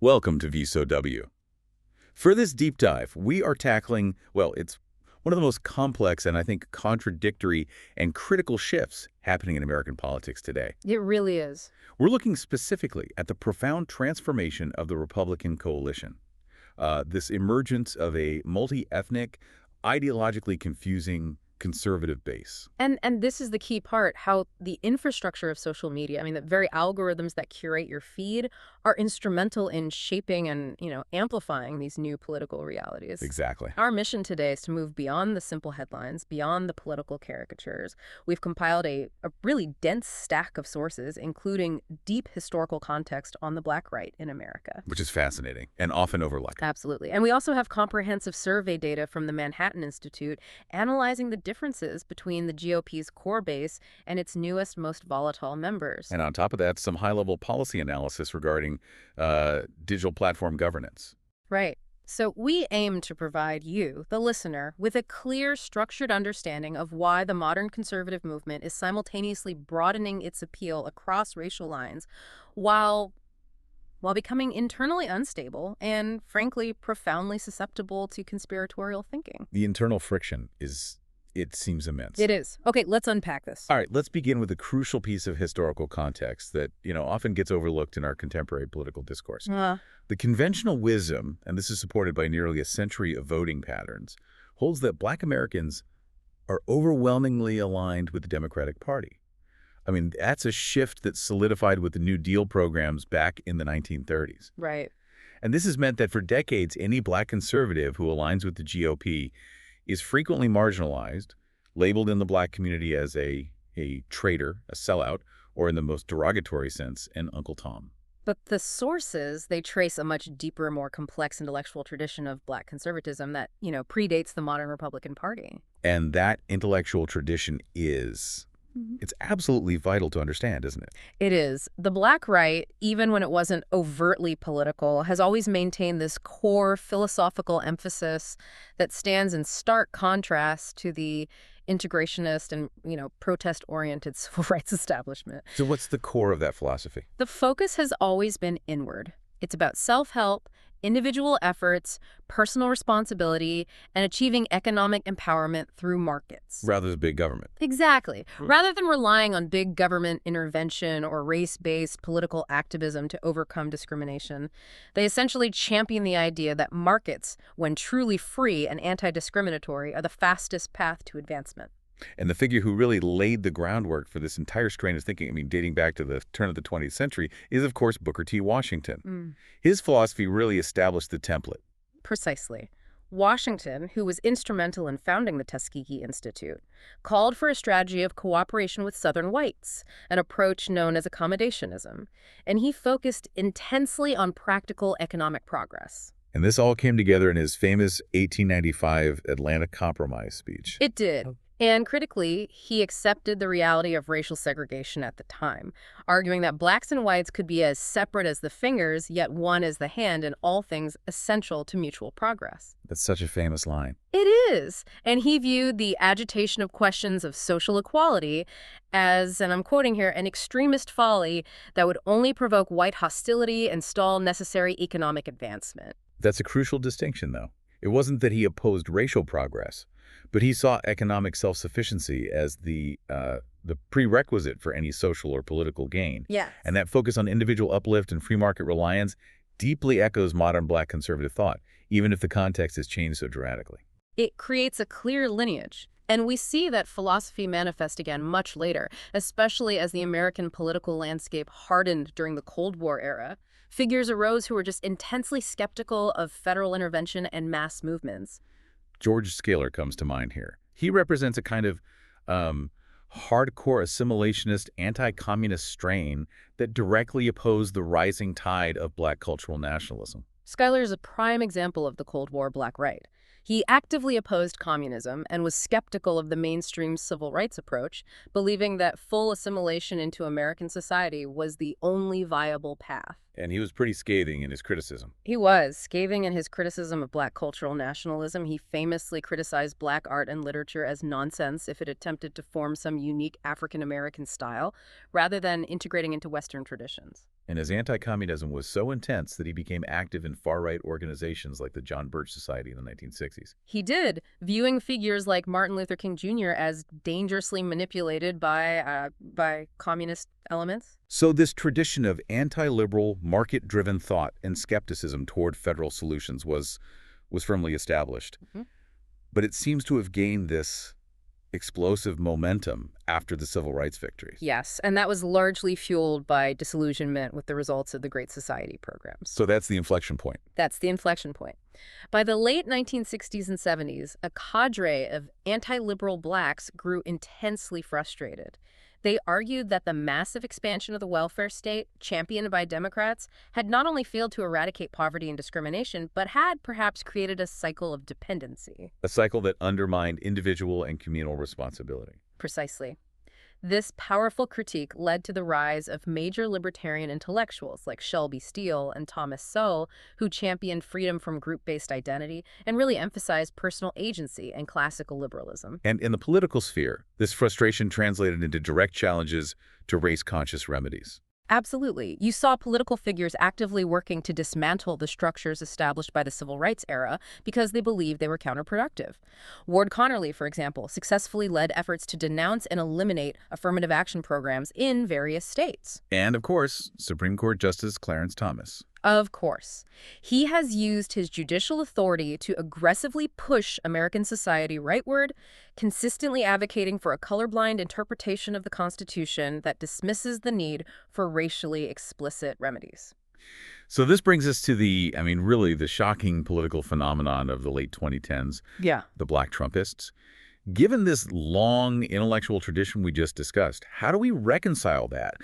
Welcome to VSOW. For this deep dive, we are tackling, well, it's one of the most complex and I think contradictory and critical shifts happening in American politics today. It really is. We're looking specifically at the profound transformation of the Republican coalition. This emergence of a multi-ethnic, ideologically confusing conservative base. And this is the key part, how the infrastructure of social media, the very algorithms that curate your feed are instrumental in shaping and, amplifying these new political realities. Exactly. Our mission today is to move beyond the simple headlines, beyond the political caricatures. We've compiled a really dense stack of sources, including deep historical context on the Black right in America. Which is fascinating and often overlooked. Absolutely. And we also have comprehensive survey data from the Manhattan Institute analyzing the differences between the GOP's core base and its newest, most volatile members. And on top of that, some high-level policy analysis regarding digital platform governance. Right. So we aim to provide you, the listener, with a clear, structured understanding of why the modern conservative movement is simultaneously broadening its appeal across racial lines while becoming internally unstable and, frankly, profoundly susceptible to conspiratorial thinking. The internal friction it seems immense. It is. Okay, let's unpack this. All right, let's begin with a crucial piece of historical context that, often gets overlooked in our contemporary political discourse. The conventional wisdom, and this is supported by nearly a century of voting patterns, holds that Black Americans are overwhelmingly aligned with the Democratic Party. That's a shift that solidified with the New Deal programs back in the 1930s. Right. And this has meant that for decades, any Black conservative who aligns with the GOP is frequently marginalized, labeled in the Black community as a traitor, a sellout, or in the most derogatory sense, an Uncle Tom. But the sources, they trace a much deeper, more complex intellectual tradition of Black conservatism that, predates the modern Republican Party. And that intellectual tradition is... It's absolutely vital to understand, isn't it? It is. The Black right, even when it wasn't overtly political, has always maintained this core philosophical emphasis that stands in stark contrast to the integrationist and, protest-oriented civil rights establishment. So what's the core of that philosophy? The focus has always been inward. It's about self-help, individual efforts, personal responsibility, and achieving economic empowerment through markets. Rather than big government. Exactly. Rather than relying on big government intervention or race-based political activism to overcome discrimination, they essentially champion the idea that markets, when truly free and anti-discriminatory, are the fastest path to advancement. And the figure who really laid the groundwork for this entire strain of thinking, dating back to the turn of the 20th century, is, of course, Booker T. Washington. His philosophy really established the template. Precisely. Washington, who was instrumental in founding the Tuskegee Institute, called for a strategy of cooperation with Southern whites, an approach known as accommodationism, and he focused intensely on practical economic progress. And this all came together in his famous 1895 Atlanta Compromise speech. It did. And critically, he accepted the reality of racial segregation at the time, arguing that blacks and whites could be as separate as the fingers, yet one as the hand in all things essential to mutual progress. That's such a famous line. It is. And he viewed the agitation of questions of social equality as, and I'm quoting here, an extremist folly that would only provoke white hostility and stall necessary economic advancement. That's a crucial distinction, though. It wasn't that he opposed racial progress, but he saw economic self-sufficiency as the prerequisite for any social or political gain. Yes. And that focus on individual uplift and free market reliance deeply echoes modern Black conservative thought, even if the context has changed so dramatically. It creates a clear lineage. And we see that philosophy manifest again much later, especially as the American political landscape hardened during the Cold War era. Figures arose who were just intensely skeptical of federal intervention and mass movements. George Scaler comes to mind here. He represents a kind of hardcore assimilationist, anti-communist strain that directly opposed the rising tide of Black cultural nationalism. Schuyler is a prime example of the Cold War Black right. He actively opposed communism and was skeptical of the mainstream civil rights approach, believing that full assimilation into American society was the only viable path. And he was pretty scathing in his criticism. He was. Scathing in his criticism of Black cultural nationalism, he famously criticized Black art and literature as nonsense if it attempted to form some unique African-American style, rather than integrating into Western traditions. And his anti-communism was so intense that he became active in far-right organizations like the John Birch Society in the 1960s. He did, viewing figures like Martin Luther King Jr. as dangerously manipulated by communist elements. So this tradition of anti-liberal, market-driven thought and skepticism toward federal solutions was firmly established. But it seems to have gained this explosive momentum after the civil rights victories. Yes, and that was largely fueled by disillusionment with the results of the Great Society programs. So that's the inflection point. That's the inflection point. By the late 1960s and 70s, a cadre of anti-liberal blacks grew intensely frustrated. They argued that the massive expansion of the welfare state, championed by Democrats, had not only failed to eradicate poverty and discrimination, but had perhaps created a cycle of dependency. A cycle that undermined individual and communal responsibility. Precisely. This powerful critique led to the rise of major libertarian intellectuals like Shelby Steele and Thomas Sowell, who championed freedom from group-based identity and really emphasized personal agency and classical liberalism. And in the political sphere, this frustration translated into direct challenges to race-conscious remedies. Absolutely. You saw political figures actively working to dismantle the structures established by the civil rights era because they believed they were counterproductive. Ward Connerly, for example, successfully led efforts to denounce and eliminate affirmative action programs in various states. And, of course, Supreme Court Justice Clarence Thomas. Of course. He has used his judicial authority to aggressively push American society rightward, consistently advocating for a colorblind interpretation of the Constitution that dismisses the need for racially explicit remedies. So this brings us to really the shocking political phenomenon of the late 2010s, the Black Trumpists. Given this long intellectual tradition we just discussed, how do we reconcile that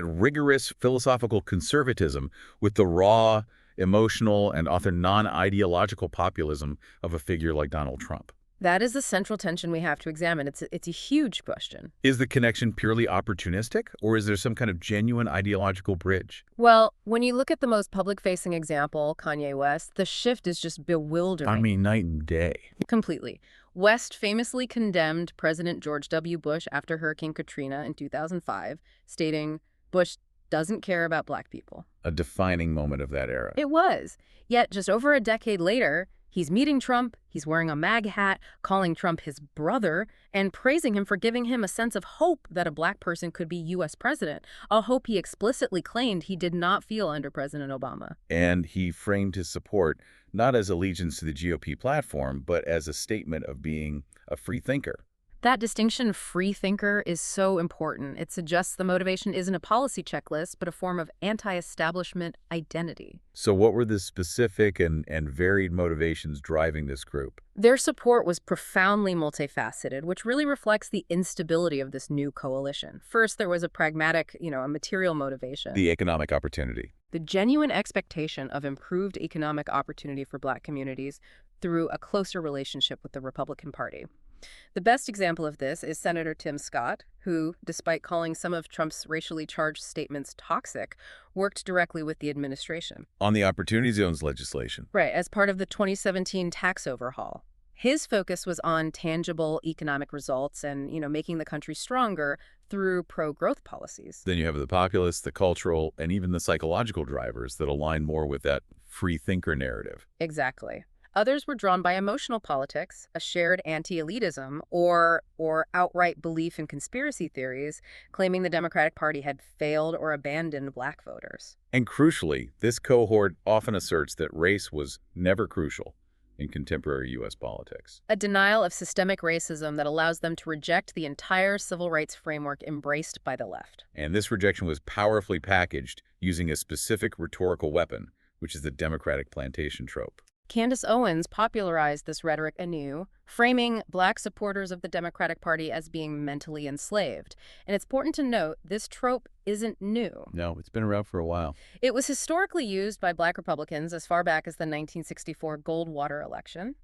rigorous philosophical conservatism with the raw, emotional, and often non-ideological populism of a figure like Donald Trump? That is the central tension we have to examine. It's a huge question. Is the connection purely opportunistic, or is there some kind of genuine ideological bridge? Well, when you look at the most public-facing example, Kanye West, the shift is just bewildering. I mean, night and day. Completely. West famously condemned President George W. Bush after Hurricane Katrina in 2005, stating, "Bush doesn't care about black people." A defining moment of that era. It was. Yet just over a decade later, he's meeting Trump, he's wearing a MAGA hat, calling Trump his brother, and praising him for giving him a sense of hope that a black person could be U.S. president, a hope he explicitly claimed he did not feel under President Obama. And he framed his support not as allegiance to the GOP platform, but as a statement of being a free thinker. That distinction, free thinker, is so important. It suggests the motivation isn't a policy checklist, but a form of anti-establishment identity. So what were the specific and varied motivations driving this group? Their support was profoundly multifaceted, which really reflects the instability of this new coalition. First, there was a pragmatic, a material motivation. The economic opportunity. The genuine expectation of improved economic opportunity for black communities through a closer relationship with the Republican Party. The best example of this is Senator Tim Scott, who, despite calling some of Trump's racially charged statements toxic, worked directly with the administration. On the Opportunity Zones legislation. Right, as part of the 2017 tax overhaul. His focus was on tangible economic results and, making the country stronger through pro-growth policies. Then you have the populist, the cultural, and even the psychological drivers that align more with that free thinker narrative. Exactly. Others were drawn by emotional politics, a shared anti-elitism, or outright belief in conspiracy theories, claiming the Democratic Party had failed or abandoned black voters. And crucially, this cohort often asserts that race was never crucial in contemporary U.S. politics. A denial of systemic racism that allows them to reject the entire civil rights framework embraced by the left. And this rejection was powerfully packaged using a specific rhetorical weapon, which is the Democratic plantation trope. Candace Owens popularized this rhetoric anew, framing black supporters of the Democratic Party as being mentally enslaved. And it's important to note, this trope isn't new. No, it's been around for a while. It was historically used by black Republicans as far back as the 1964 Goldwater election.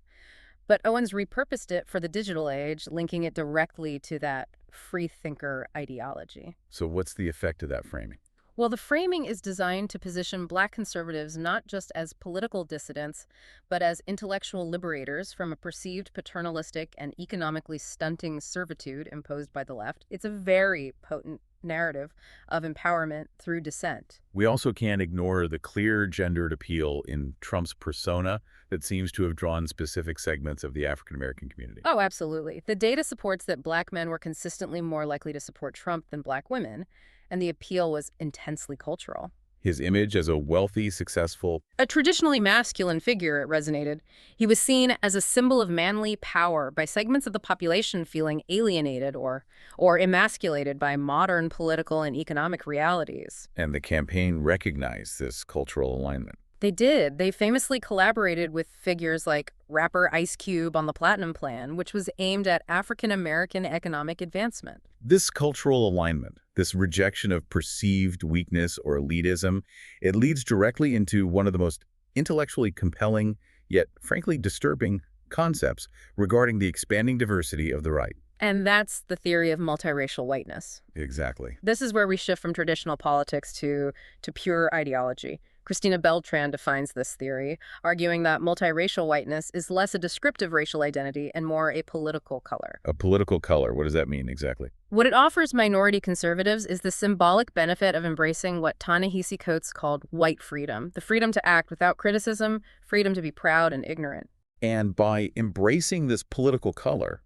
But Owens repurposed it for the digital age, linking it directly to that free thinker ideology. So what's the effect of that framing? Well, the framing is designed to position black conservatives not just as political dissidents, but as intellectual liberators from a perceived paternalistic and economically stunting servitude imposed by the left. It's a very potent narrative of empowerment through dissent. We also can't ignore the clear gendered appeal in Trump's persona that seems to have drawn specific segments of the African American community. Oh, absolutely. The data supports that black men were consistently more likely to support Trump than black women, and the appeal was intensely cultural. His image as a wealthy, successful, A traditionally masculine figure, it resonated. He was seen as a symbol of manly power by segments of the population feeling alienated or emasculated by modern political and economic realities. and the campaign recognized this cultural alignment. They did. They famously collaborated with figures like rapper Ice Cube on the Platinum Plan, which was aimed at African American economic advancement. This cultural alignment, this rejection of perceived weakness or elitism, it leads directly into one of the most intellectually compelling, yet frankly disturbing, concepts regarding the expanding diversity of the right. And that's the theory of multiracial whiteness. Exactly. This is where we shift from traditional politics to pure ideology. Christina Beltran defines this theory, arguing that multiracial whiteness is less a descriptive racial identity and more a political color. A political color, what does that mean exactly? What it offers minority conservatives is the symbolic benefit of embracing what Ta-Nehisi Coates called white freedom, the freedom to act without criticism, freedom to be proud and ignorant. And by embracing this political color,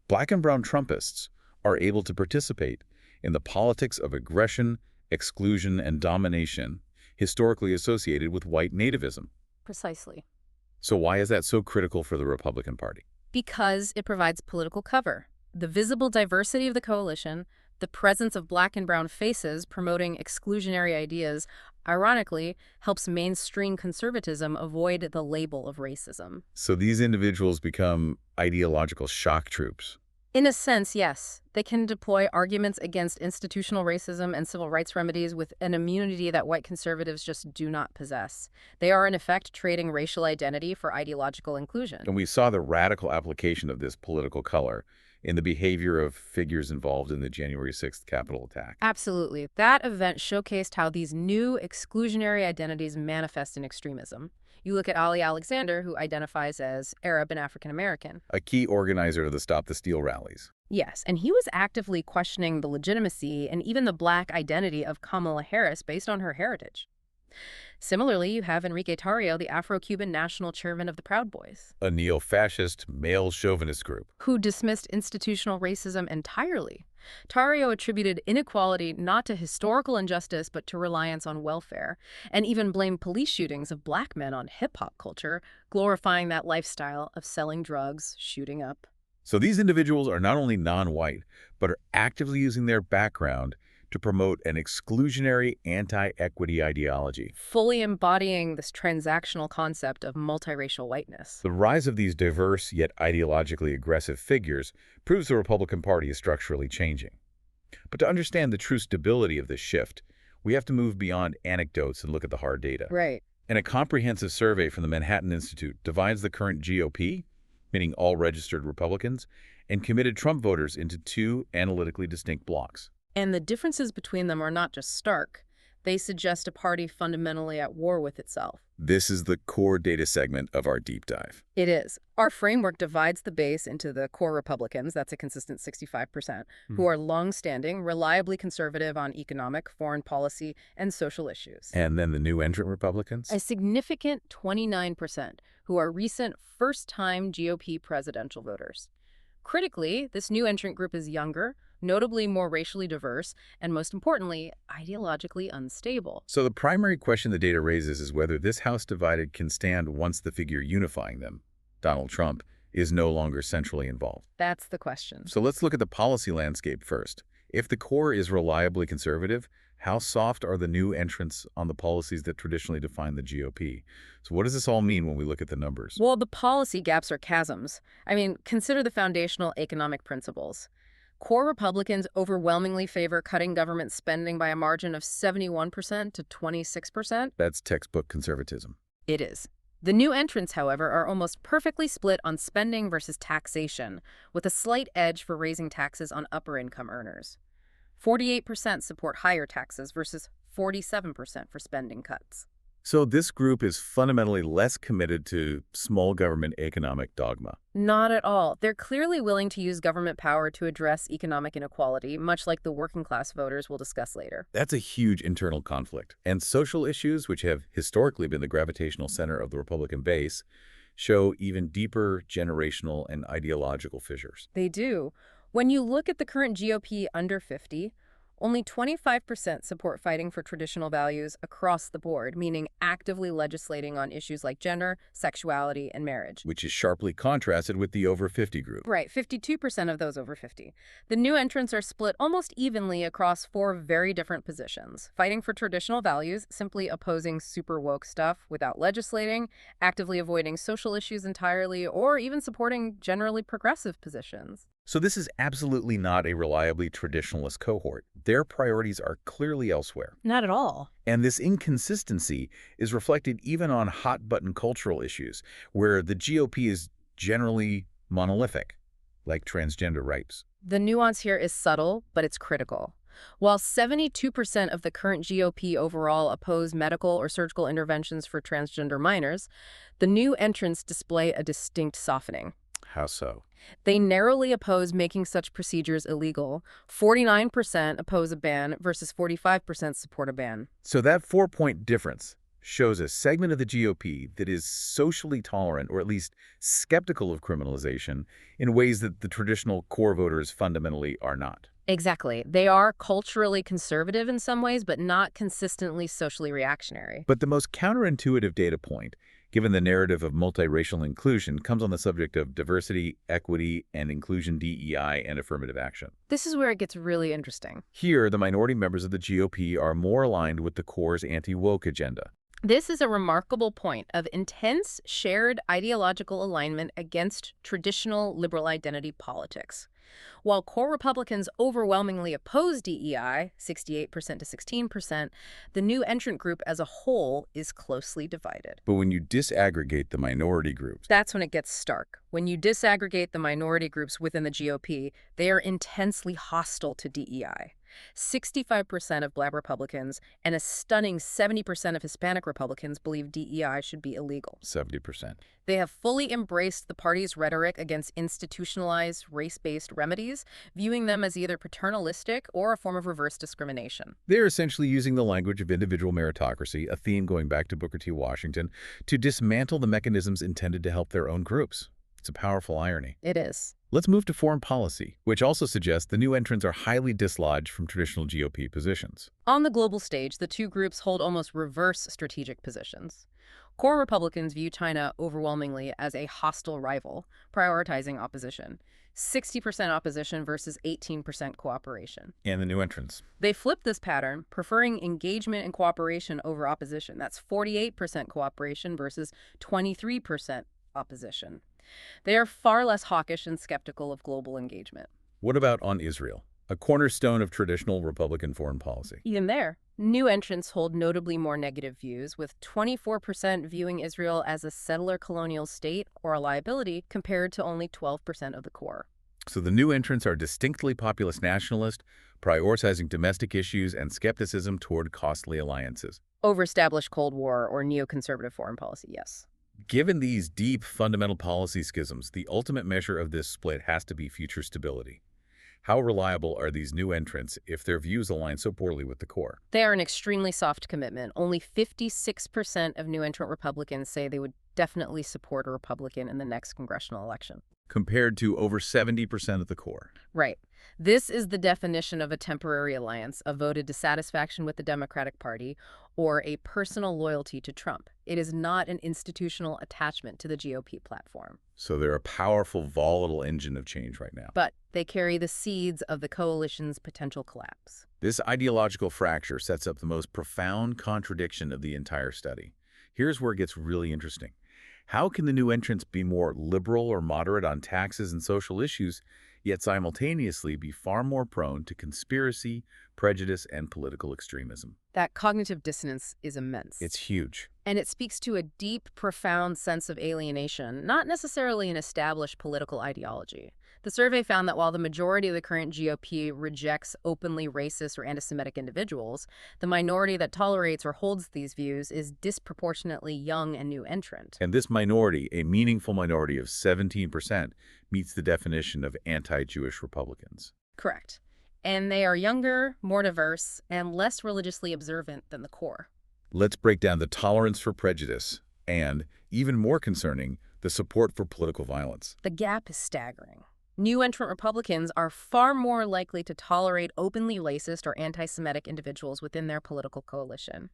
black and brown Trumpists are able to participate in the politics of aggression, exclusion, and domination historically associated with white nativism. Precisely. So why is that so critical for the Republican Party? Because it provides political cover. The visible diversity of the coalition, the presence of black and brown faces promoting exclusionary ideas, ironically, helps mainstream conservatism avoid the label of racism. So these individuals become ideological shock troops. In a sense, yes. They can deploy arguments against institutional racism and civil rights remedies with an immunity that white conservatives just do not possess. They are, in effect, trading racial identity for ideological inclusion. And we saw the radical application of this political color in the behavior of figures involved in the January 6th Capitol attack. Absolutely. That event showcased how these new exclusionary identities manifest in extremism. You look at Ali Alexander, who identifies as Arab and African American. A key organizer of the Stop the Steal rallies. Yes, and he was actively questioning the legitimacy and even the black identity of Kamala Harris based on her heritage. Similarly, you have Enrique Tarrio, the Afro-Cuban national chairman of the Proud Boys, A neo-fascist, male chauvinist group. who dismissed institutional racism entirely. Tarrio attributed inequality not to historical injustice but to reliance on welfare, and even blamed police shootings of black men on hip-hop culture, glorifying that lifestyle of selling drugs, shooting up. So these individuals are not only non-white, but are actively using their background to promote an exclusionary anti-equity ideology. Fully embodying this transactional concept of multiracial whiteness. The rise of these diverse yet ideologically aggressive figures proves the Republican Party is structurally changing. But to understand the true stability of this shift, we have to move beyond anecdotes and look at the hard data. Right. And a comprehensive survey from the Manhattan Institute divides the current GOP, meaning all registered Republicans, and committed Trump voters into two analytically distinct blocks. And the differences between them are not just stark. They suggest a party fundamentally at war with itself. This is the core data segment of our deep dive. It is. Our framework divides the base into the core Republicans, that's a consistent 65%, who are long-standing, reliably conservative on economic, foreign policy, and social issues. And then the new entrant Republicans? A significant 29%, who are recent first-time GOP presidential voters. Critically, this new entrant group is younger, notably more racially diverse, and most importantly, ideologically unstable. So the primary question the data raises is whether this House divided can stand once the figure unifying them, Donald Trump, is no longer centrally involved. That's the question. So let's look at the policy landscape first. If the core is reliably conservative, how soft are the new entrants on the policies that traditionally define the GOP? So what does this all mean when we look at the numbers? Well, the policy gaps are chasms. I mean, consider the foundational economic principles. Core Republicans overwhelmingly favor cutting government spending by a margin of 71% to 26%. That's textbook conservatism. It is. The new entrants, however, are almost perfectly split on spending versus taxation, with a slight edge for raising taxes on upper-income earners. 48% support higher taxes versus 47% for spending cuts. So this group is fundamentally less committed to small government economic dogma. Not at all. They're clearly willing to use government power to address economic inequality, much like the working class voters we'll discuss later. That's a huge internal conflict. And social issues, which have historically been the gravitational center of the Republican base, show even deeper generational and ideological fissures. They do. When you look at the current GOP under 50, only 25% support fighting for traditional values across the board, meaning actively legislating on issues like gender, sexuality, and marriage. Which is sharply contrasted with the over 50 group. Right, 52% of those over 50. The new entrants are split almost evenly across four very different positions. Fighting for traditional values, simply opposing super woke stuff without legislating, actively avoiding social issues entirely, or even supporting generally progressive positions. So this is absolutely not a reliably traditionalist cohort. Their priorities are clearly elsewhere. Not at all. And this inconsistency is reflected even on hot-button cultural issues, where the GOP is generally monolithic, like transgender rights. The nuance here is subtle, but it's critical. While 72% of the current GOP overall oppose medical or surgical interventions for transgender minors, the new entrants display a distinct softening. How so? They narrowly oppose making such procedures illegal. 49% oppose a ban versus 45% support a ban. So that 4-point difference shows a segment of the GOP that is socially tolerant, or at least skeptical of criminalization, in ways that the traditional core voters fundamentally are not. Exactly. They are culturally conservative in some ways, but not consistently socially reactionary. But the most counterintuitive data point, given the narrative of multiracial inclusion, comes on the subject of diversity, equity, and inclusion DEI and affirmative action. This is where it gets really interesting. Here, the minority members of the GOP are more aligned with the core's anti-woke agenda. This is a remarkable point of intense shared ideological alignment against traditional liberal identity politics. While core Republicans overwhelmingly oppose DEI, 68% to 16%, the new entrant group as a whole is closely divided. But when you disaggregate the minority groups, That's when it gets stark. When you disaggregate the minority groups within the GOP, they are intensely hostile to DEI. 65% of Black Republicans and a stunning 70% of Hispanic Republicans believe DEI should be illegal. 70%. They have fully embraced the party's rhetoric against institutionalized race-based remedies, viewing them as either paternalistic or a form of reverse discrimination. They're essentially using the language of individual meritocracy, a theme going back to Booker T. Washington, to dismantle the mechanisms intended to help their own groups. It's a powerful irony. It is. Let's move to foreign policy, which also suggests the new entrants are highly dislodged from traditional GOP positions. On the global stage, the two groups hold almost reverse strategic positions. Core Republicans view China overwhelmingly as a hostile rival, prioritizing opposition. 60% opposition versus 18% cooperation. And the new entrants. They flip this pattern, preferring engagement and cooperation over opposition. That's 48% cooperation versus 23% opposition. They are far less hawkish and skeptical of global engagement. What about on Israel, a cornerstone of traditional Republican foreign policy? Even there, new entrants hold notably more negative views, with 24% viewing Israel as a settler colonial state or a liability compared to only 12% of the core. So the new entrants are distinctly populist nationalist, prioritizing domestic issues and skepticism toward costly alliances. Over-established Cold War or neoconservative foreign policy, yes. Given these deep fundamental policy schisms, the ultimate measure of this split has to be future stability. How reliable are these new entrants if their views align so poorly with the core? They are an extremely soft commitment. Only 56% of new entrant Republicans say they would definitely support a Republican in the next congressional election. Compared to over 70% of the core. Right. This is the definition of a temporary alliance, a voted dissatisfaction with the Democratic Party, or a personal loyalty to Trump. It is not an institutional attachment to the GOP platform. So they're a powerful, volatile engine of change right now. But they carry the seeds of the coalition's potential collapse. This ideological fracture sets up the most profound contradiction of the entire study. Here's where it gets really interesting. How can the new entrants be more liberal or moderate on taxes and social issues, yet simultaneously be far more prone to conspiracy, prejudice, and political extremism? That cognitive dissonance is immense. It's huge. And it speaks to a deep, profound sense of alienation, not necessarily an established political ideology. The survey found that while the majority of the current GOP rejects openly racist or anti-Semitic individuals, the minority that tolerates or holds these views is disproportionately young and new entrant. And this minority, a meaningful minority of 17%, meets the definition of anti-Jewish Republicans. Correct. And they are younger, more diverse, and less religiously observant than the core. Let's break down the tolerance for prejudice and, even more concerning, the support for political violence. The gap is staggering. New entrant Republicans are far more likely to tolerate openly racist or anti-Semitic individuals within their political coalition.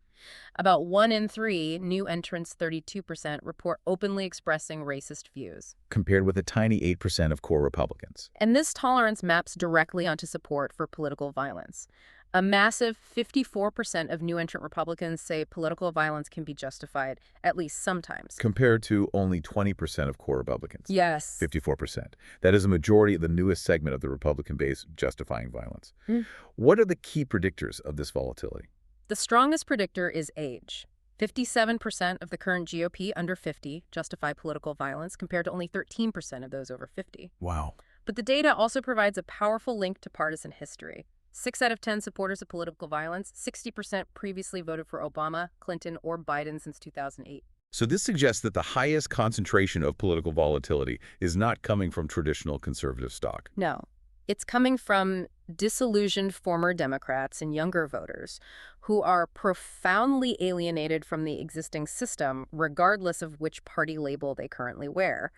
About 1 in 3 new entrants, 32%, report openly expressing racist views, Compared with a tiny 8% of core Republicans. and this tolerance maps directly onto support for political violence. A massive 54% of new entrant Republicans say political violence can be justified, at least sometimes. Compared to only 20% of core Republicans. Yes. 54%. That is a majority of the newest segment of the Republican base justifying violence. Mm. What are the key predictors of this volatility? The strongest predictor is age. 57% of the current GOP under 50 justify political violence, compared to only 13% of those over 50. Wow. But the data also provides a powerful link to partisan history. 6 out of 10 supporters of political violence, 60% previously voted for Obama, Clinton, or Biden since 2008. So this suggests that the highest concentration of political volatility is not coming from traditional conservative stock. No, it's coming from disillusioned former Democrats and younger voters who are profoundly alienated from the existing system, regardless of which party label they currently wear.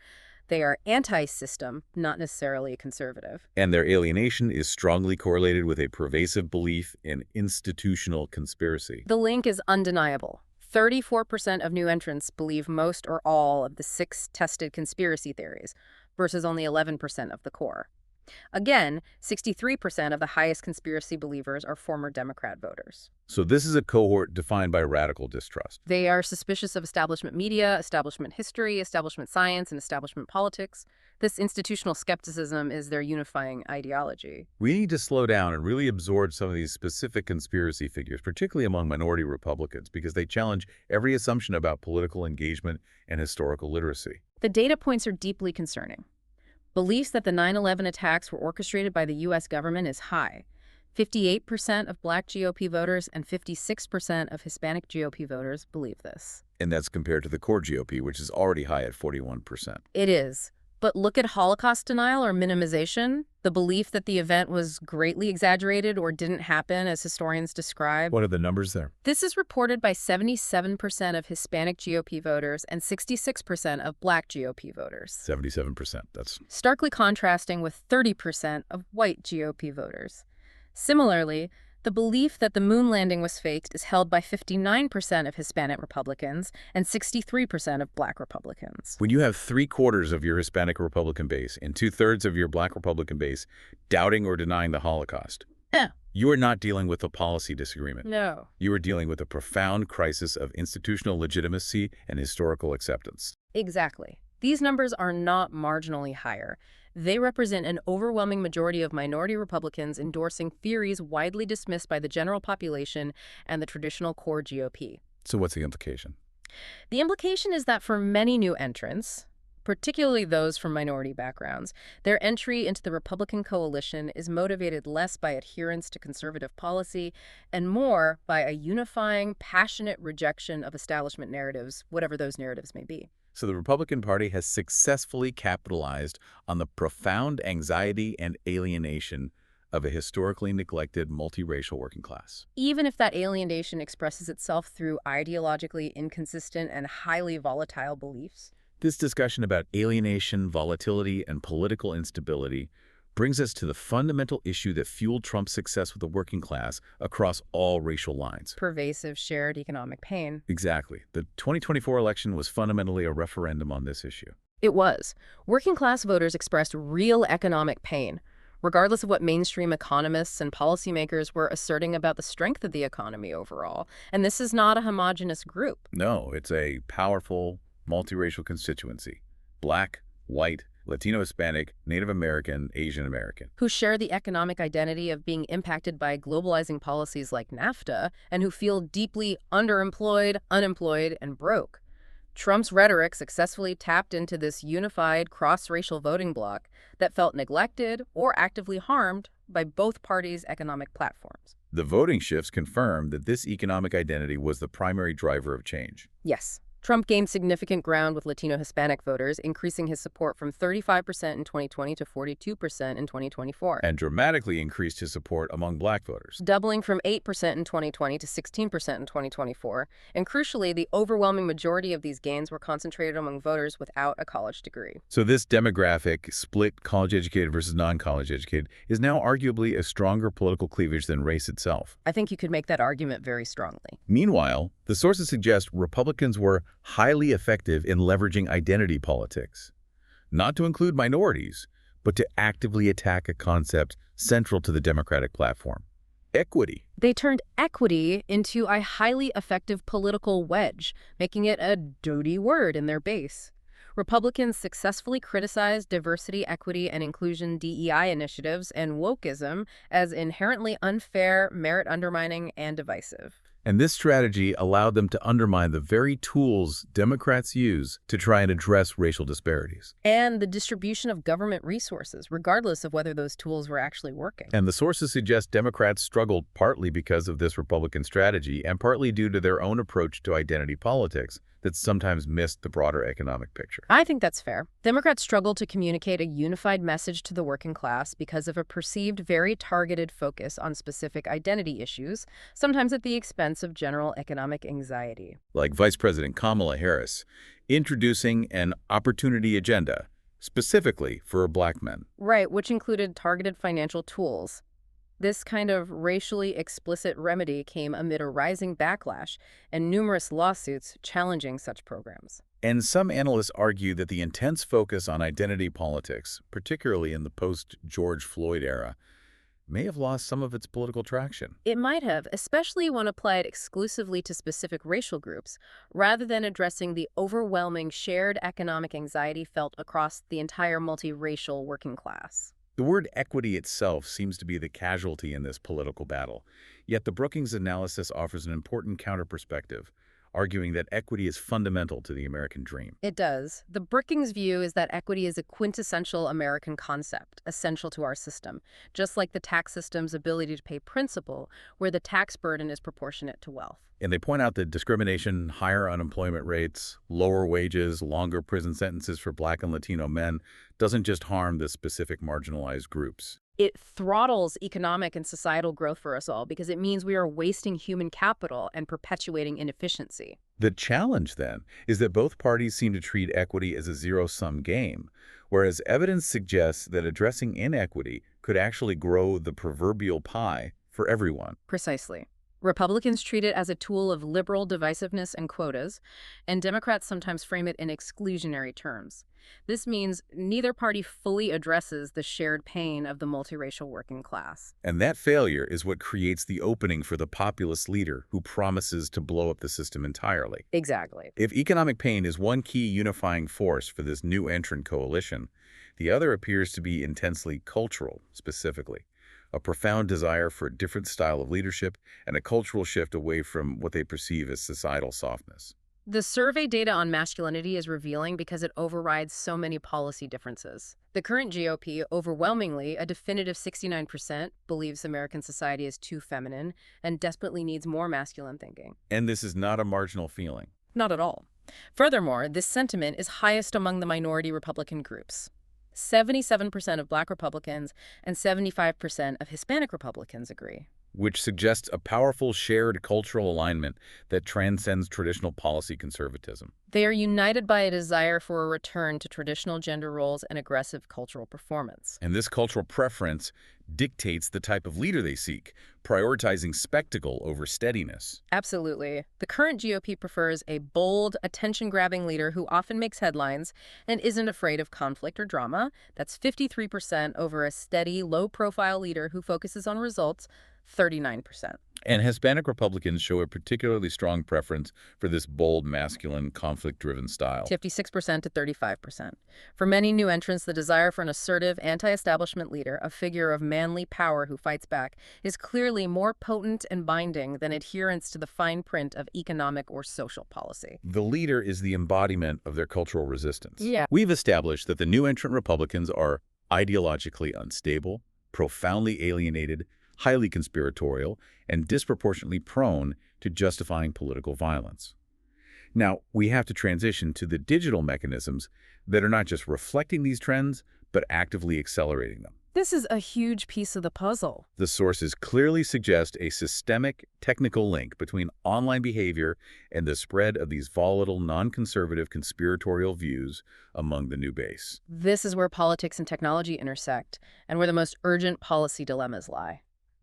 They are anti-system, not necessarily conservative. And their alienation is strongly correlated with a pervasive belief in institutional conspiracy. The link is undeniable. 34% of new entrants believe most or all of the 6 tested conspiracy theories, versus only 11% of the core. Again, 63% of the highest conspiracy believers are former Democrat voters. So this is a cohort defined by radical distrust. They are suspicious of establishment media, establishment history, establishment science, and establishment politics. This institutional skepticism is their unifying ideology. We need to slow down and really absorb some of these specific conspiracy figures, particularly among minority Republicans, because they challenge every assumption about political engagement and historical literacy. The data points are deeply concerning. Beliefs that the 9/11 attacks were orchestrated by the U.S. government is high. 58% of Black GOP voters and 56% of Hispanic GOP voters believe this. And that's compared to the core GOP, which is already high at 41%. It is. But look at Holocaust denial or minimization, the belief that the event was greatly exaggerated or didn't happen, as historians describe. What are the numbers there? This is reported by 77% of Hispanic GOP voters and 66% of Black GOP voters. 77%. That's Starkly contrasting with 30% of white GOP voters. Similarly, the belief that the moon landing was faked is held by 59% of Hispanic Republicans and 63% of Black Republicans. when you have 3/4 of your Hispanic Republican base and 2/3 of your Black Republican base doubting or denying the Holocaust, you are not dealing with a policy disagreement. No. You are dealing with a profound crisis of institutional legitimacy and historical acceptance. Exactly. These numbers are not marginally higher. They represent an overwhelming majority of minority Republicans endorsing theories widely dismissed by the general population and the traditional core GOP. So what's the implication? The implication is that for many new entrants, particularly those from minority backgrounds, their entry into the Republican coalition is motivated less by adherence to conservative policy and more by a unifying, passionate rejection of establishment narratives, whatever those narratives may be. So the Republican Party has successfully capitalized on the profound anxiety and alienation of a historically neglected multiracial working class. Even if that alienation expresses itself through ideologically inconsistent and highly volatile beliefs. This discussion about alienation, volatility, and political instability brings us to the fundamental issue that fueled Trump's success with the working class across all racial lines. Pervasive shared economic pain. Exactly. The 2024 election was fundamentally a referendum on this issue. It was. Working class voters expressed real economic pain, regardless of what mainstream economists and policymakers were asserting about the strength of the economy overall. And this is not a homogenous group. No, it's a powerful, multiracial constituency. Black, white, Latino, Hispanic, Native American, Asian American. Who share the economic identity of being impacted by globalizing policies like NAFTA and who feel deeply underemployed, unemployed, and broke. Trump's rhetoric successfully tapped into this unified cross-racial voting bloc that felt neglected or actively harmed by both parties' economic platforms. The voting shifts confirmed that this economic identity was the primary driver of change. Yes, Trump gained significant ground with Latino Hispanic voters, increasing his support from 35% in 2020 to 42% in 2024. And dramatically increased his support among black voters. Doubling from 8% in 2020 to 16% in 2024. And crucially, the overwhelming majority of these gains were concentrated among voters without a college degree. So this demographic, split college-educated versus non-college educated, is now arguably a stronger political cleavage than race itself. I think you could make that argument very strongly. Meanwhile, the sources suggest Republicans were highly effective in leveraging identity politics, not to include minorities, but to actively attack a concept central to the Democratic platform: equity. They turned equity into a highly effective political wedge, making it a dirty word in their base. Republicans successfully criticized diversity, equity, and inclusion DEI initiatives and wokeism as inherently unfair, merit-undermining, and divisive. And this strategy allowed them to undermine the very tools Democrats use to try and address racial disparities. And the distribution of government resources, regardless of whether those tools were actually working. And the sources suggest Democrats struggled partly because of this Republican strategy and partly due to their own approach to identity politics that sometimes missed the broader economic picture. I think that's fair. Democrats struggle to communicate a unified message to the working class because of a perceived very targeted focus on specific identity issues, sometimes at the expense of general economic anxiety. Like Vice President Kamala Harris introducing an opportunity agenda specifically for black men. Right, which included targeted financial tools. This kind of racially explicit remedy came amid a rising backlash and numerous lawsuits challenging such programs. And some analysts argue that the intense focus on identity politics, particularly in the post-George Floyd era, may have lost some of its political traction. It might have, especially when applied exclusively to specific racial groups, rather than addressing the overwhelming shared economic anxiety felt across the entire multiracial working class. The word equity itself seems to be the casualty in this political battle, yet the Brookings analysis offers an important counter-perspective, arguing that equity is fundamental to the American dream. It does. The Brookings view is that equity is a quintessential American concept, essential to our system, just like the tax system's ability to pay principal, where the tax burden is proportionate to wealth. And they point out that discrimination, higher unemployment rates, lower wages, longer prison sentences for black and Latino men doesn't just harm the specific marginalized groups. It throttles economic and societal growth for us all because it means we are wasting human capital and perpetuating inefficiency. The challenge, then, is that both parties seem to treat equity as a zero-sum game, whereas evidence suggests that addressing inequity could actually grow the proverbial pie for everyone. Precisely. Republicans treat it as a tool of liberal divisiveness and quotas, and Democrats sometimes frame it in exclusionary terms. This means neither party fully addresses the shared pain of the multiracial working class. And that failure is what creates the opening for the populist leader who promises to blow up the system entirely. Exactly. If economic pain is one key unifying force for this new entrant coalition, the other appears to be intensely cultural, specifically. A profound desire for a different style of leadership and a cultural shift away from what they perceive as societal softness. The survey data on masculinity is revealing because it overrides so many policy differences. The current GOP, overwhelmingly, a definitive 69%, believes American society is too feminine and desperately needs more masculine thinking. And this is not a marginal feeling. Not at all. Furthermore, this sentiment is highest among the minority Republican groups. 77% of Black Republicans and 75% of Hispanic Republicans agree. Which suggests a powerful shared cultural alignment that transcends traditional policy conservatism. They are united by a desire for a return to traditional gender roles and aggressive cultural performance. And this cultural preference dictates the type of leader they seek, prioritizing spectacle over steadiness. Absolutely. The current GOP prefers a bold, attention-grabbing leader who often makes headlines and isn't afraid of conflict or drama. That's 53% over a steady, low-profile leader who focuses on results, 39%. And Hispanic Republicans show a particularly strong preference for this bold, masculine, conflict-driven style. 56% to 35%. For many new entrants, the desire for an assertive, anti-establishment leader, a figure of manly power who fights back, is clearly more potent and binding than adherence to the fine print of economic or social policy. The leader is the embodiment of their cultural resistance. Yeah. We've established that the new entrant Republicans are ideologically unstable, profoundly alienated, highly conspiratorial, and disproportionately prone to justifying political violence. Now, we have to transition to the digital mechanisms that are not just reflecting these trends, but actively accelerating them. This is a huge piece of the puzzle. The sources clearly suggest a systemic technical link between online behavior and the spread of these volatile, non-conservative conspiratorial views among the new base. This is where politics and technology intersect, and where the most urgent policy dilemmas lie.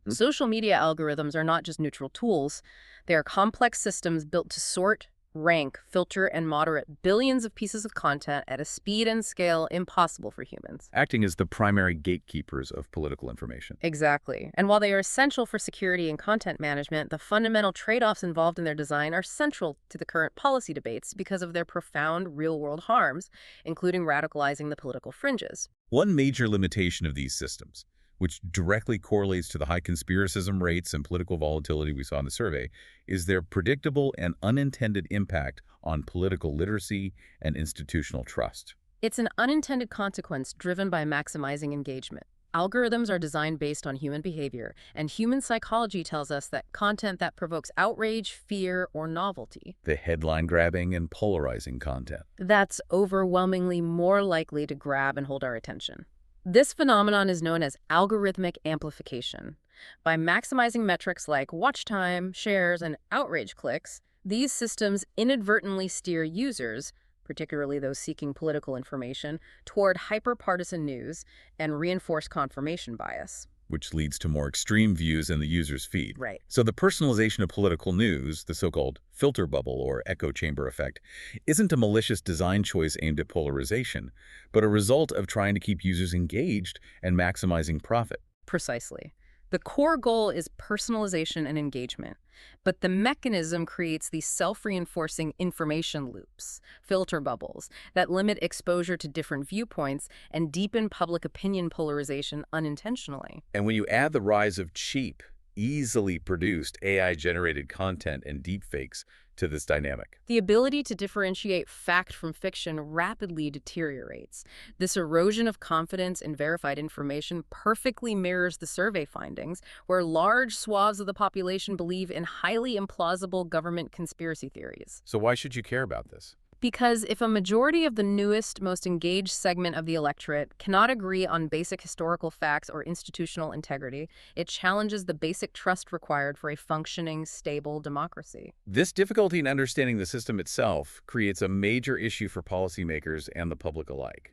Social media algorithms are not just neutral tools. They are complex systems built to sort, rank, filter, and moderate billions of pieces of content at a speed and scale impossible for humans. Acting as the primary gatekeepers of political information. Exactly. And while they are essential for security and content management, the fundamental trade-offs involved in their design are central to the current policy debates because of their profound real-world harms, including radicalizing the political fringes. One major limitation of these systems, which directly correlates to the high conspiracism rates and political volatility we saw in the survey, is their predictable and unintended impact on political literacy and institutional trust. It's an unintended consequence driven by maximizing engagement. Algorithms are designed based on human behavior, and human psychology tells us that content that provokes outrage, fear, or novelty, The headline-grabbing and polarizing content. that's overwhelmingly more likely to grab and hold our attention. This phenomenon is known as algorithmic amplification. By maximizing metrics like watch time, shares, and outrage clicks, these systems inadvertently steer users, particularly those seeking political information, toward hyper-partisan news and reinforce confirmation bias. Which leads to more extreme views in the user's feed. Right. So the personalization of political news, the so-called filter bubble or echo chamber effect, isn't a malicious design choice aimed at polarization, but a result of trying to keep users engaged and maximizing profit. Precisely. The core goal is personalization and engagement, but the mechanism creates these self-reinforcing information loops, filter bubbles, that limit exposure to different viewpoints and deepen public opinion polarization unintentionally. And when you add the rise of cheap, easily produced AI-generated content and deepfakes to this dynamic, The ability to differentiate fact from fiction rapidly deteriorates. This erosion of confidence in verified information perfectly mirrors the survey findings, where large swaths of the population believe in highly implausible government conspiracy theories. So why should you care about this? Because if a majority of the newest, most engaged segment of the electorate cannot agree on basic historical facts or institutional integrity, it challenges the basic trust required for a functioning, stable democracy. This difficulty in understanding the system itself creates a major issue for policymakers and the public alike.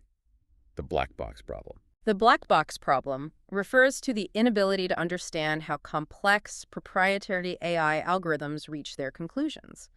The black box problem. The black box problem refers to the inability to understand how complex, proprietary AI algorithms reach their conclusions.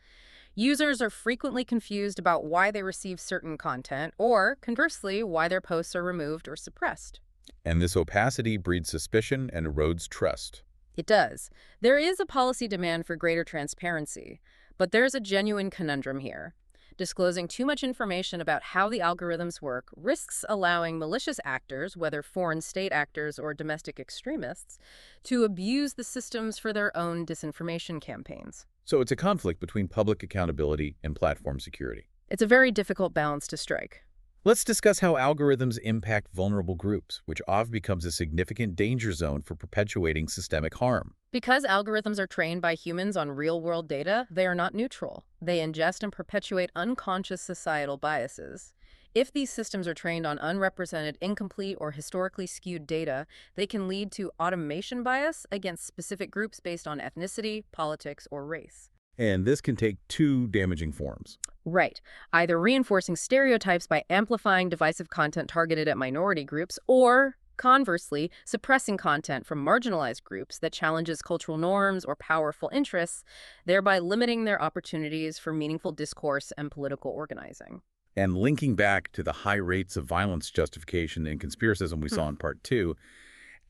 Users are frequently confused about why they receive certain content, or, conversely, why their posts are removed or suppressed. And this opacity breeds suspicion and erodes trust. It does. There is a policy demand for greater transparency, but there's a genuine conundrum here. Disclosing too much information about how the algorithms work risks allowing malicious actors, whether foreign state actors or domestic extremists, to abuse the systems for their own disinformation campaigns. So it's a conflict between public accountability and platform security. It's a very difficult balance to strike. Let's discuss how algorithms impact vulnerable groups, which often becomes a significant danger zone for perpetuating systemic harm. Because algorithms are trained by humans on real-world data, they are not neutral. They ingest and perpetuate unconscious societal biases. If these systems are trained on unrepresented, incomplete, or historically skewed data, they can lead to automation bias against specific groups based on ethnicity, politics, or race. And this can take two damaging forms. Right. Either reinforcing stereotypes by amplifying divisive content targeted at minority groups, or, conversely, suppressing content from marginalized groups that challenges cultural norms or powerful interests, thereby limiting their opportunities for meaningful discourse and political organizing. And linking back to the high rates of violence justification and conspiracism we saw in Part 2,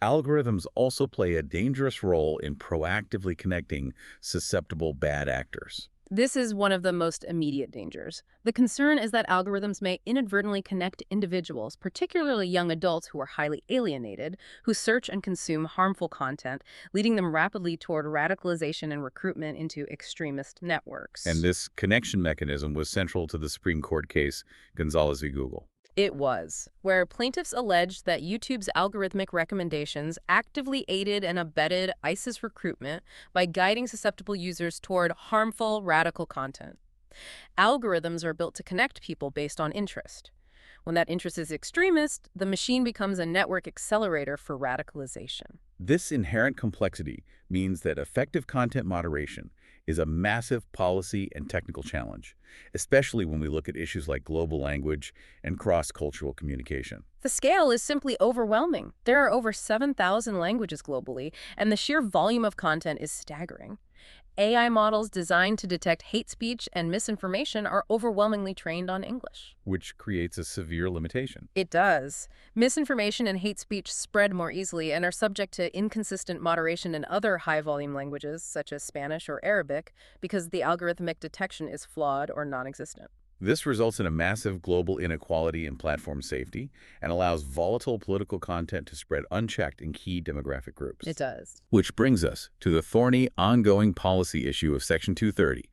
Algorithms also play a dangerous role in proactively connecting susceptible bad actors. This is one of the most immediate dangers. The concern is that algorithms may inadvertently connect individuals, particularly young adults who are highly alienated, who search and consume harmful content, leading them rapidly toward radicalization and recruitment into extremist And networks. this connection mechanism was central to the Supreme Court case Gonzalez v. Google. It was, where plaintiffs alleged that YouTube's algorithmic recommendations actively aided and abetted ISIS recruitment by guiding susceptible users toward harmful, radical content. Algorithms are built to connect people based on interest. When that interest is extremist, the machine becomes a network accelerator for radicalization. This inherent complexity means that effective content moderation is a massive policy and technical challenge, especially when we look at issues like global language and cross-cultural communication. The scale is simply overwhelming. There are over 7,000 languages globally, and the sheer volume of content is staggering. AI models designed to detect hate speech and misinformation are overwhelmingly trained on English. Which creates a severe limitation. It does. Misinformation and hate speech spread more easily and are subject to inconsistent moderation in other high-volume languages, such as Spanish or Arabic, because the algorithmic detection is flawed or non-existent. This results in a massive global inequality in platform safety and allows volatile political content to spread unchecked in key demographic groups. It does. Which brings us to the thorny, ongoing policy issue of Section 230,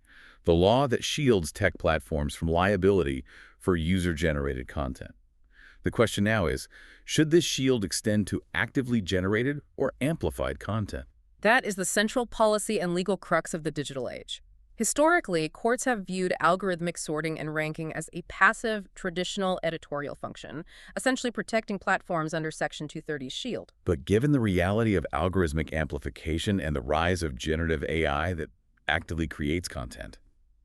the law that shields tech platforms from liability for user-generated content. The question now is, should this shield extend to actively generated or amplified content? That is the central policy and legal crux of the digital age. Historically, courts have viewed algorithmic sorting and ranking as a passive, traditional editorial function, essentially protecting platforms under Section 230's shield. But given the reality of algorithmic amplification and the rise of generative AI that actively creates content,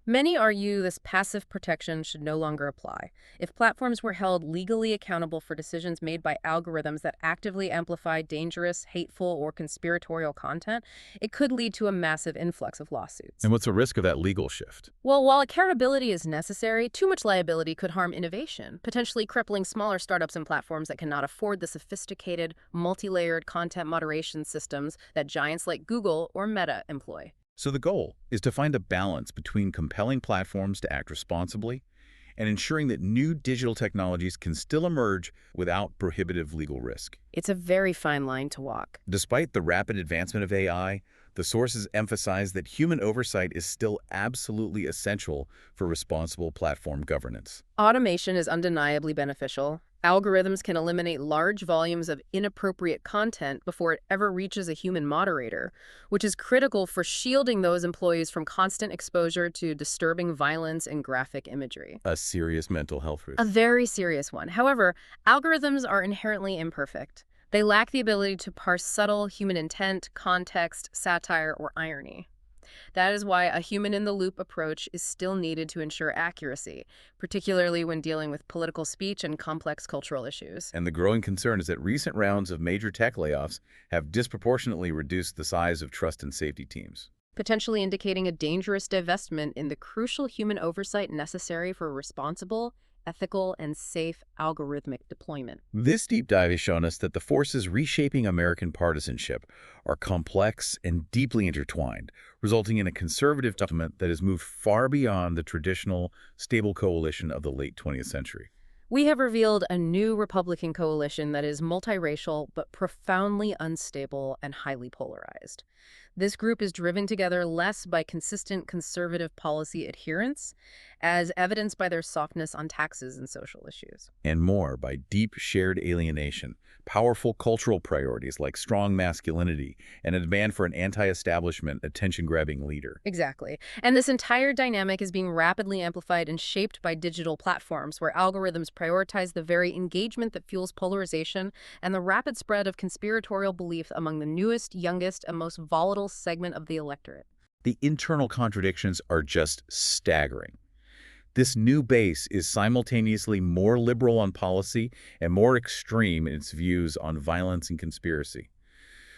Many argue this passive protection should no longer apply. If platforms were held legally accountable for decisions made by algorithms that actively amplify dangerous, hateful, or conspiratorial content, it could lead to a massive influx of lawsuits. and what's the risk of that legal shift? Well, while accountability is necessary, too much liability could harm innovation, potentially crippling smaller startups and platforms that cannot afford the sophisticated, multi-layered content moderation systems that giants like Google or Meta employ. So the goal is to find a balance between compelling platforms to act responsibly and ensuring that new digital technologies can still emerge without prohibitive legal risk. It's a very fine line to walk. Despite the rapid advancement of AI, the sources emphasize that human oversight is still absolutely essential for responsible platform governance. Automation is undeniably beneficial. Algorithms can eliminate large volumes of inappropriate content before it ever reaches a human moderator, which is critical for shielding those employees from constant exposure to disturbing violence and graphic imagery. A serious mental health risk. A very serious one. However, algorithms are inherently imperfect. They lack the ability to parse subtle human intent, context, satire, or irony. That is why a human-in-the-loop approach is still needed to ensure accuracy, particularly when dealing with political speech and complex cultural issues. And the growing concern is that recent rounds of major tech layoffs have disproportionately reduced the size of trust and safety teams. Potentially indicating a dangerous divestment in the crucial human oversight necessary for responsible, ethical, and safe algorithmic deployment. This deep dive has shown us that the forces reshaping American partisanship are complex and deeply intertwined, resulting in a conservative document that has moved far beyond the traditional stable coalition of the late 20th century. We have revealed a new Republican coalition that is multiracial but profoundly unstable and highly polarized. This group is driven together less by consistent conservative policy adherence, as evidenced by their softness on taxes and social issues. And more by deep shared alienation, powerful cultural priorities like strong masculinity, and a demand for an anti-establishment, attention-grabbing leader. Exactly. And this entire dynamic is being rapidly amplified and shaped by digital platforms where algorithms prioritize the very engagement that fuels polarization and the rapid spread of conspiratorial belief among the newest, youngest, and most volatile segment of the electorate. The internal contradictions are just staggering. This new base is simultaneously more liberal on policy and more extreme in its views on violence and conspiracy.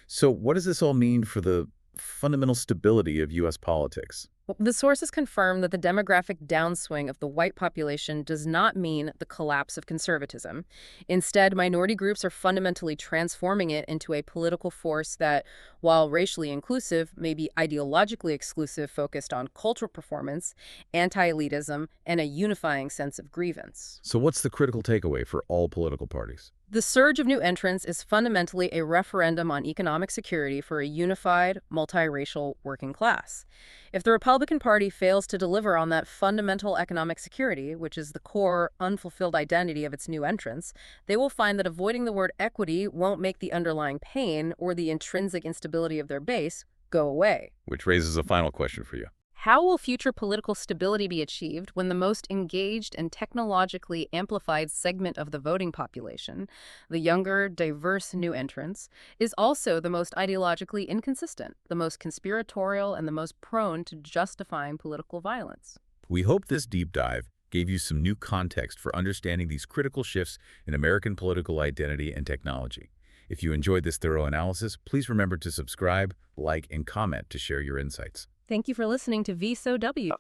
So what does this all mean for the fundamental stability of U.S. politics? Well, the sources confirm that the demographic downswing of the white population does not mean the collapse of conservatism. Instead, minority groups are fundamentally transforming it into a political force that, while racially inclusive, may be ideologically exclusive, focused on cultural performance, anti-elitism, and a unifying sense of grievance. So what's the critical takeaway for all political parties? The surge of new entrants is fundamentally a referendum on economic security for a unified, multiracial working class. If the Republican Party fails to deliver on that fundamental economic security, which is the core, unfulfilled identity of its new entrants, they will find that avoiding the word equity won't make the underlying pain or the intrinsic instability of their base go away. Which raises a final question for you. How will future political stability be achieved when the most engaged and technologically amplified segment of the voting population, the younger, diverse new entrants, is also the most ideologically inconsistent, the most conspiratorial, and the most prone to justifying political violence? We hope this deep dive gave you some new context for understanding these critical shifts in American political identity and technology. If you enjoyed this thorough analysis, please remember to subscribe, like, and comment to share your insights. Thank you for listening to VSOW.